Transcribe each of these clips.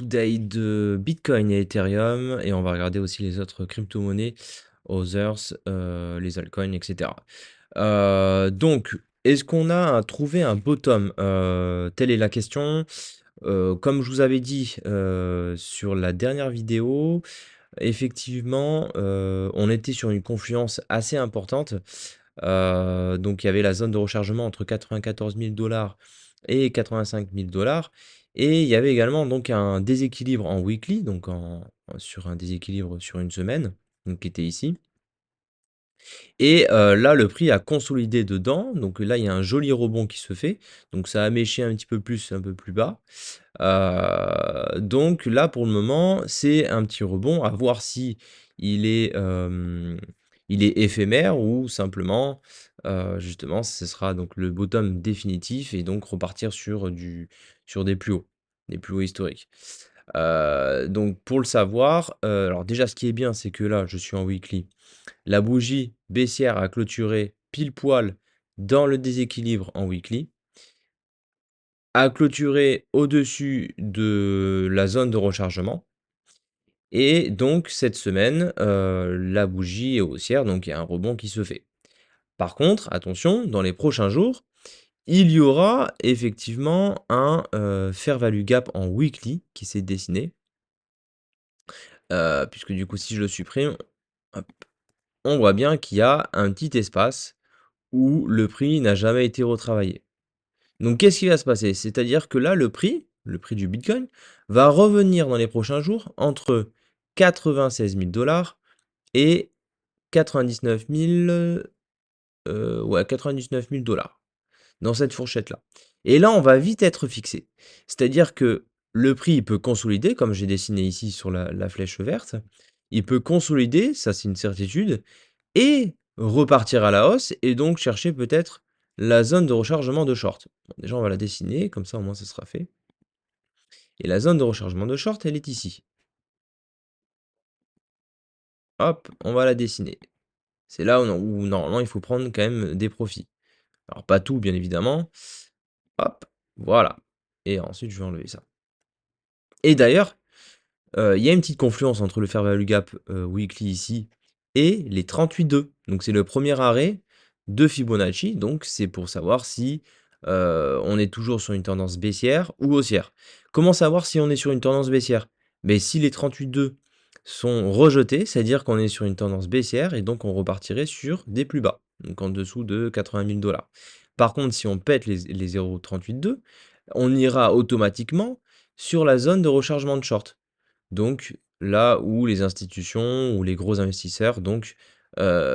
up-to-date de Bitcoin et Ethereum et on va regarder aussi les autres crypto-monnaies, Others, les altcoins, etc. Donc, est-ce qu'on a trouvé un bottom? Telle est la question. Comme je vous avais dit sur la dernière vidéo, effectivement, on était sur une confluence assez importante. Donc il y avait la zone de rechargement entre 94 000 $ et 85 000 $ et il y avait également donc un déséquilibre en weekly, donc sur un déséquilibre sur une semaine, donc qui était ici. Et là, le prix a consolidé dedans, donc là, il y a un joli rebond qui se fait, donc ça a méché un petit peu plus, un peu plus bas. Donc là, pour le moment, c'est un petit rebond, à voir si il est éphémère ou simplement, justement, ce sera donc le bottom définitif et donc repartir sur des plus hauts historiques. Donc pour le savoir, alors déjà, ce qui est bien, c'est que là, je suis en weekly. La bougie baissière a clôturé pile poil dans le déséquilibre en weekly, a clôturé au-dessus de la zone de rechargement. Et donc cette semaine, la bougie est haussière, donc il y a un rebond qui se fait. Par contre, attention, dans les prochains jours, il y aura effectivement un fair value gap en weekly qui s'est dessiné. Puisque du coup, si je le supprime, hop, on voit bien qu'il y a un petit espace où le prix n'a jamais été retravaillé. Donc qu'est-ce qui va se passer? C'est-à-dire que là, le prix du Bitcoin, va revenir dans les prochains jours entre 96 000 $ et 99 000, ouais, 99 000 $, dans cette fourchette-là. Et là, on va vite être fixé. C'est-à-dire que le prix, il peut consolider, comme j'ai dessiné ici sur la flèche verte. Il peut consolider, ça c'est une certitude, et repartir à la hausse, et donc chercher peut-être la zone de rechargement de short. Bon, déjà, on va la dessiner, comme ça au moins ça sera fait. Et la zone de rechargement de short, elle est ici. Hop, on va la dessiner. C'est là où normalement il faut prendre quand même des profits. Alors pas tout, bien évidemment. Hop, voilà. Et ensuite, je vais enlever ça. Et d'ailleurs, il y a une petite confluence entre le fair value gap weekly ici et les 38,2. Donc c'est le premier arrêt de Fibonacci. Donc c'est pour savoir si on est toujours sur une tendance baissière ou haussière. Comment savoir si on est sur une tendance baissière? Mais si les 38,2 sont rejetés, c'est-à-dire qu'on est sur une tendance baissière et donc on repartirait sur des plus bas, donc en dessous de 80 000 $. Par contre, si on pète les 0,382, on ira automatiquement sur la zone de rechargement de short. Donc là où les institutions ou les gros investisseurs donc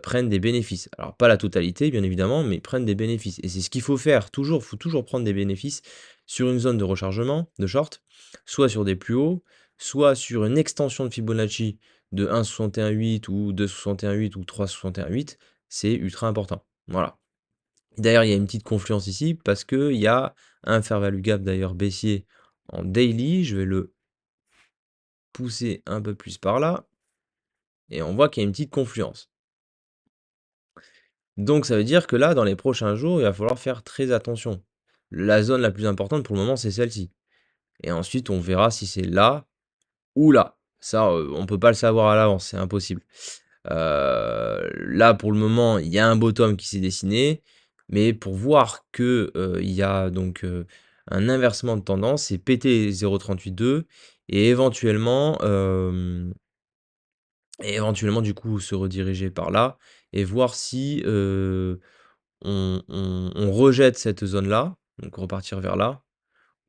prennent des bénéfices. Alors pas la totalité bien évidemment, mais prennent des bénéfices. Et c'est ce qu'il faut faire toujours, il faut toujours prendre des bénéfices sur une zone de rechargement, de short, soit sur des plus hauts, soit sur une extension de Fibonacci de 1,618 ou 2,618 ou 3,618, c'est ultra important. Voilà. D'ailleurs, il y a une petite confluence ici parce qu'il y a un fair value gap d'ailleurs baissier en daily. Je vais le pousser un peu plus par là, et on voit qu'il y a une petite confluence. Donc ça veut dire que là, dans les prochains jours, il va falloir faire très attention. La zone la plus importante pour le moment, c'est celle-ci. Et ensuite, on verra si c'est là ou là. Ça, on peut pas le savoir à l'avance, c'est impossible. Là, pour le moment, il y a un bottom qui s'est dessiné, mais pour voir que il y a donc un inversement de tendance, c'est péter 0,382 et éventuellement du coup se rediriger par là et voir si on rejette cette zone-là, donc repartir vers là,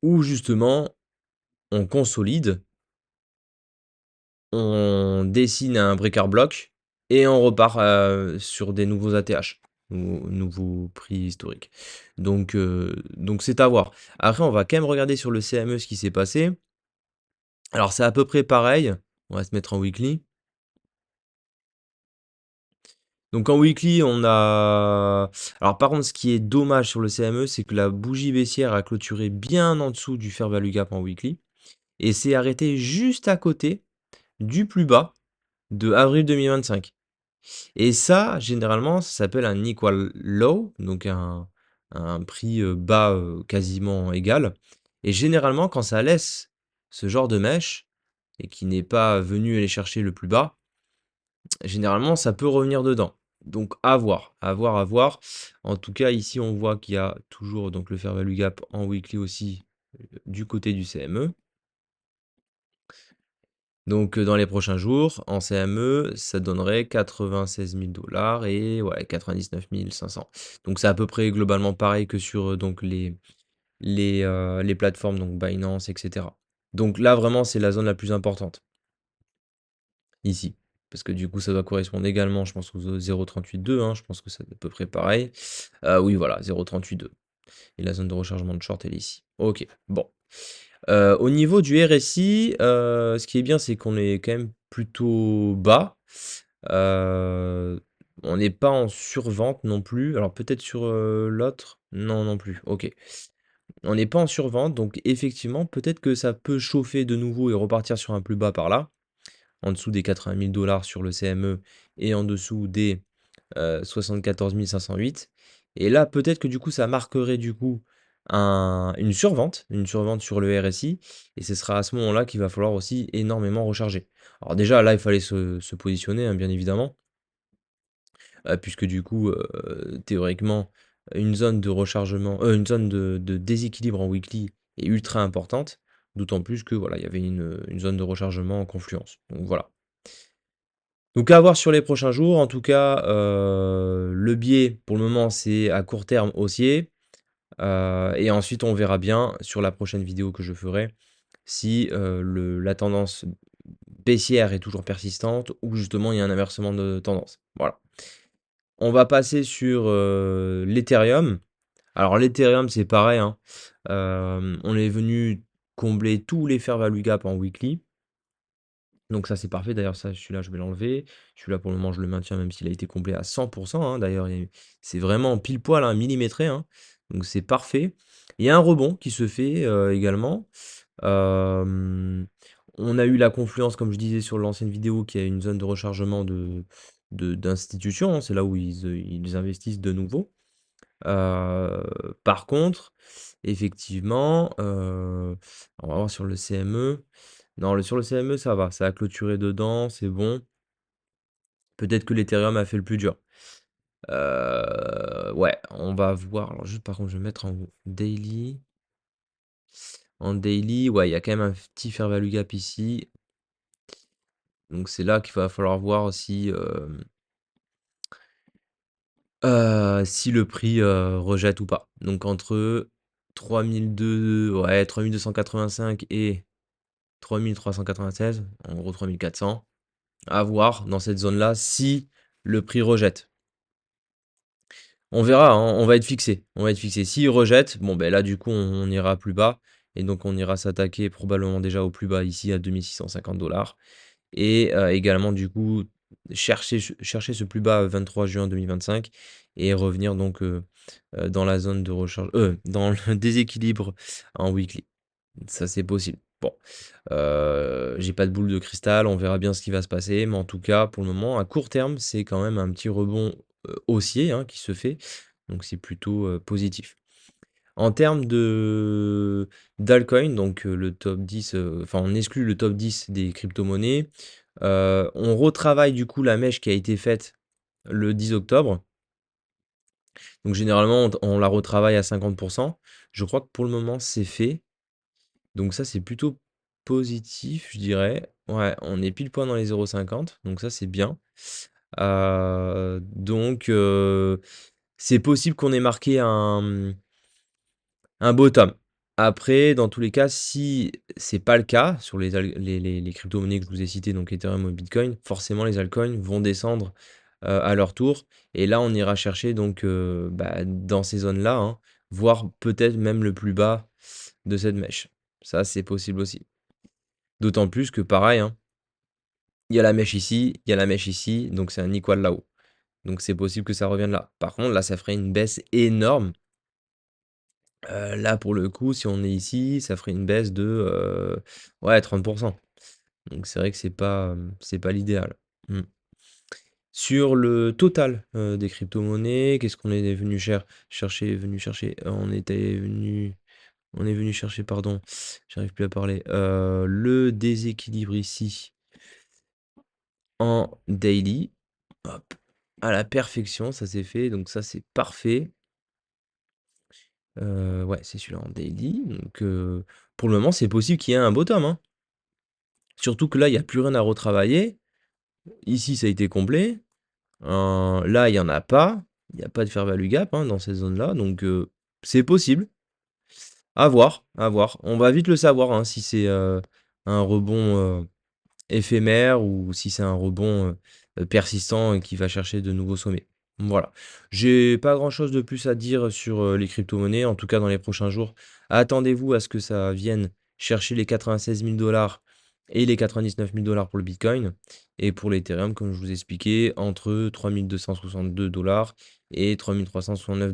ou justement on consolide, on dessine un breaker block et on repart sur des nouveaux ATH, nouveaux prix historiques. Donc c'est à voir. Après, on va quand même regarder sur le CME ce qui s'est passé. Alors c'est à peu près pareil. On va se mettre en weekly. Donc en weekly, on a... Alors par contre, ce qui est dommage sur le CME, c'est que la bougie baissière a clôturé bien en dessous du fair value gap en weekly et s'est arrêté juste à côté du plus bas de avril 2025. Et ça, généralement, ça s'appelle un equal low, donc un prix bas quasiment égal. Et généralement, quand ça laisse ce genre de mèche et qui n'est pas venu aller chercher le plus bas, généralement ça peut revenir dedans. Donc à voir, à voir, à voir. En tout cas, ici on voit qu'il y a toujours donc le fair value gap en weekly aussi du côté du CME. Donc dans les prochains jours, en CME, ça donnerait 96 000 $ et ouais, 99 500. Donc c'est à peu près globalement pareil que sur donc les plateformes, donc Binance, etc. Donc là, vraiment, c'est la zone la plus importante, ici. Parce que du coup, ça doit correspondre également, je pense, aux 0,38,2, hein, je pense que c'est à peu près pareil. Oui, voilà, 0,38,2. Et la zone de rechargement de short, elle est ici. Ok, bon. Au niveau du RSI, ce qui est bien, c'est qu'on est quand même plutôt bas. On n'est pas en survente non plus. Alors peut-être sur l'autre. Non, non plus. Ok. On n'est pas en survente, donc effectivement, peut-être que ça peut chauffer de nouveau et repartir sur un plus bas par là, en dessous des 80 000 $ sur le CME et en dessous des 74 508. Et là, peut-être que du coup, ça marquerait du coup une survente sur le RSI, et ce sera à ce moment-là qu'il va falloir aussi énormément recharger. Alors déjà, là, il fallait se positionner, hein, bien évidemment, puisque du coup, théoriquement, une zone de rechargement, une zone de déséquilibre en weekly est ultra importante, d'autant plus que voilà, il y avait une zone de rechargement en confluence. Donc voilà. Donc à voir sur les prochains jours. En tout cas, le biais pour le moment c'est à court terme haussier. Et ensuite on verra bien sur la prochaine vidéo que je ferai si la tendance baissière est toujours persistante ou justement il y a un inversement de tendance. Voilà. On va passer sur l'Ethereum. Alors l'Ethereum, c'est pareil, hein. On est venu combler tous les fair value gap en weekly. Donc ça, c'est parfait. D'ailleurs, ça, celui-là, je vais l'enlever. Celui-là, pour le moment, je le maintiens, même s'il a été comblé à 100%, hein. D'ailleurs, c'est vraiment pile poil, hein, millimétré, hein. Donc c'est parfait. Il y a un rebond qui se fait également. Euh, on a eu la confluence, comme je disais sur l'ancienne vidéo, qui a une zone de rechargement d'institutions, hein. C'est là où ils investissent de nouveau. Heu, Par contre, effectivement, on va voir sur le CME. Non, sur le CME, ça va, ça a clôturé dedans, c'est bon. Peut-être que l'Ethereum a fait le plus dur. Ouais, on va voir. Alors juste par contre, je vais mettre en daily. En daily, ouais, il y a quand même un petit fair value gap ici. Donc c'est là qu'il va falloir voir si le prix, rejette ou pas. Donc entre 3002, ouais, 3285 et 3396, en gros 3400, à voir dans cette zone-là si le prix rejette. On verra, hein, on va être fixé. On va être fixé. S'il rejette, bon ben là du coup on ira plus bas. Et donc on ira s'attaquer probablement déjà au plus bas ici à 2650 $. Et également du coup chercher ce plus bas 23 juin 2025 et revenir donc dans la zone de recharge, dans le déséquilibre en weekly. Ça c'est possible. Bon, j'ai pas de boule de cristal, on verra bien ce qui va se passer, mais en tout cas, pour le moment, à court terme, c'est quand même un petit rebond haussier, hein, qui se fait, donc c'est plutôt positif. En termes de d'altcoin, donc le top 10, enfin on exclut le top 10 des crypto-monnaies. On retravaille du coup la mèche qui a été faite le 10 octobre. Donc généralement, on la retravaille à 50%. Je crois que pour le moment, c'est fait. Donc ça, c'est plutôt positif, je dirais. Ouais, on est pile poil dans les 0,50, donc ça, c'est bien. Donc, c'est possible qu'on ait marqué un bottom. Après, dans tous les cas, si c'est pas le cas sur les crypto-monnaies que je vous ai citées, donc Ethereum ou Bitcoin, forcément les altcoins vont descendre à leur tour. Et là, on ira chercher donc bah, dans ces zones-là, hein, voire peut-être même le plus bas de cette mèche. Ça, c'est possible aussi. D'autant plus que pareil, hein, il y a la mèche ici, il y a la mèche ici, donc c'est un equal là-haut. Donc c'est possible que ça revienne là. Par contre, là, ça ferait une baisse énorme. Là, pour le coup, si on est ici, ça ferait une baisse de ouais, 30%. Donc c'est vrai que c'est pas l'idéal. Mmh. Sur le total des crypto-monnaies, qu'est-ce qu'on est venu chercher? On était venu. On est venu chercher, pardon, j'arrive plus à parler, le déséquilibre ici en daily. Hop, à la perfection, ça c'est fait, donc ça c'est parfait. Ouais, c'est celui-là en daily, donc pour le moment, c'est possible qu'il y ait un bottom, hein. Surtout que là, il y a plus rien à retravailler. Ici, ça a été complet. Là, il y en a pas. Il y a pas de fair value gap, hein, dans ces zones-là, donc c'est possible. À voir, à voir. On va vite le savoir, hein, si c'est, un rebond, éphémère ou si c'est un rebond, persistant et qui va chercher de nouveaux sommets. Voilà. J'ai pas grand-chose de plus à dire sur, les crypto-monnaies, en tout cas dans les prochains jours. Attendez-vous à ce que ça vienne chercher les 96 000 et les 99 000 pour le Bitcoin et pour l'Ethereum, comme je vous ai expliqué, entre 3 262 et 3 369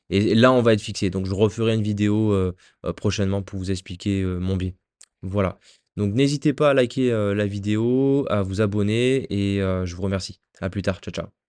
et là, on va être fixé. Donc je referai une vidéo, prochainement pour vous expliquer, mon biais. Voilà. Donc n'hésitez pas à liker, la vidéo, à vous abonner et je vous remercie. À plus tard. Ciao, ciao.